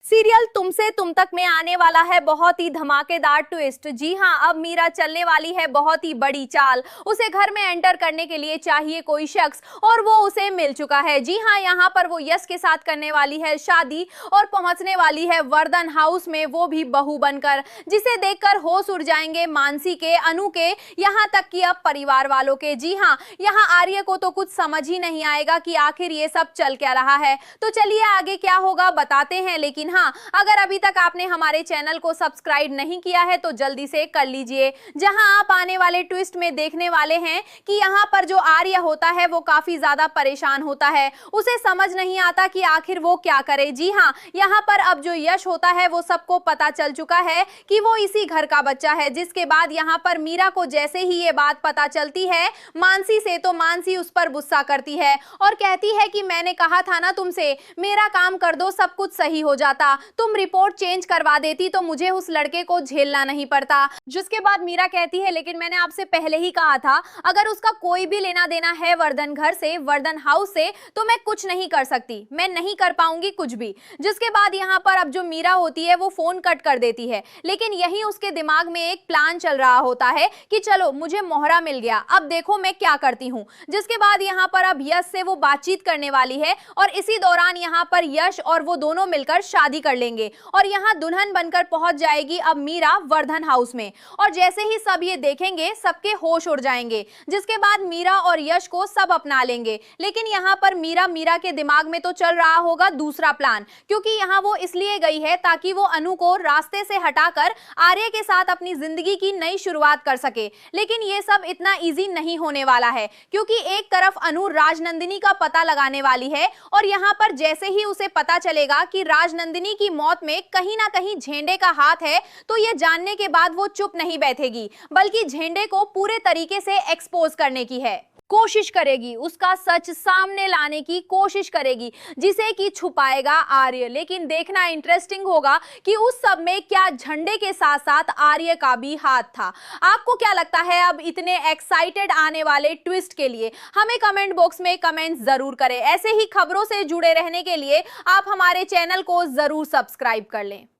Serial तुमसे तुम तक में आने वाला है बहुत ही धमाकेदार ट्विस्ट। जी हां, अब मीरा चलने वाली है बहुत ही बड़ी चाल। उसे घर में एंटर करने के लिए चाहिए कोई शख्स और वो उसे मिल चुका है। जी हां, यहां पर वो यश के साथ करने वाली है शादी और पहुंचने वाली है वर्धन हाउस में, वो भी बहू बनकर, जिसे देखकर होश उड़ जाएंगे मानसी के, अनु के, यहां तक कि अब परिवार वालों के। जी हां, यहां आर्य को तो कुछ समझ ही नहीं आएगा कि आखिर ये सब चल क्या रहा है। तो चलिए आगे क्या होगा बताते हैं, लेकिन हाँ, अगर अभी तक आपने हमारे चैनल को सब्सक्राइब नहीं किया है तो जल्दी से कर लीजिए, जहां आप आने वाले ट्विस्ट में देखने वाले हैं कि यहां पर जो आर्य होता है वो काफी ज्यादा परेशान होता है। उसे समझ नहीं आता कि आखिर वो क्या करे। जी हां, यहां पर अब जो यश होता है वो सबको पता चल चुका है कि वो इसी घर का बच्चा है, जिसके बाद यहां पर मीरा को जैसे ही ये बात पता चलती है मानसी से, तो मानसी उस पर गुस्सा करती है और कहती है कि मैंने कहा था ना तुमसे, मेरा काम कर दो सब कुछ सही हो जाता, तुम रिपोर्ट चेंज करवा देती तो मुझे उस लड़के को झेलना नहीं पड़ता। जिसके बाद मीरा कहती है लेकिन मैंने आपसे पहले ही कहा था, अगर उसका कोई भी लेना देना है वर्धन घर से, वर्धन हाउस से, तो मैं कुछ नहीं कर सकती, मैं नहीं कर पाऊंगी कुछ भी। जिसके बाद यहाँ पर अब जो मीरा होती है वो फोन कट कर देती है, लेकिन यही उसके दिमाग में एक प्लान चल रहा होता है कि चलो मुझे मोहरा मिल गया, अब देखो मैं क्या करती हूँ। जिसके बाद यहाँ पर अब यश से वो बातचीत करने वाली है और इसी दौरान यहाँ पर यश और वो दोनों मिलकर शादी कर लेंगे और यहां दुल्हन बनकर पहुंच जाएगी अब मीरा वर्धन हाउस में। और जैसे ही सब ये देखेंगे सबके होश उड़ जाएंगे। जिसके बाद मीरा और यश को सब अपना लेंगे, लेकिन यहां पर मीरा के दिमाग में तो चल रहा होगा दूसरा प्लान, क्योंकि यहां वो इसलिए गई है ताकि वो अनु को रास्ते से हटाकर आर्य के साथ अपनी जिंदगी की नई शुरुआत कर सके। लेकिन ये सब इतना इजी नहीं होने वाला है, क्योंकि एक तरफ अनु राजनंदिनी का पता लगाने वाली है और यहां पर जैसे ही उसे पता चलेगा कि राजनंदिनी की मौत में कहीं ना कहीं झेंडे का हाथ है, तो यह जानने के बाद वो चुप नहीं बैठेगी, बल्कि झेंडे को पूरे तरीके से एक्सपोज करने की है कोशिश करेगी, उसका सच सामने लाने की कोशिश करेगी, जिसे कि छुपाएगा आर्य। लेकिन देखना इंटरेस्टिंग होगा कि उस सब में क्या झंडे के साथ साथ आर्य का भी हाथ था। आपको क्या लगता है अब इतने एक्साइटेड आने वाले ट्विस्ट के लिए? हमें कमेंट बॉक्स में कमेंट जरूर करें। ऐसे ही खबरों से जुड़े रहने के लिए आप हमारे चैनल को जरूर सब्सक्राइब कर लें।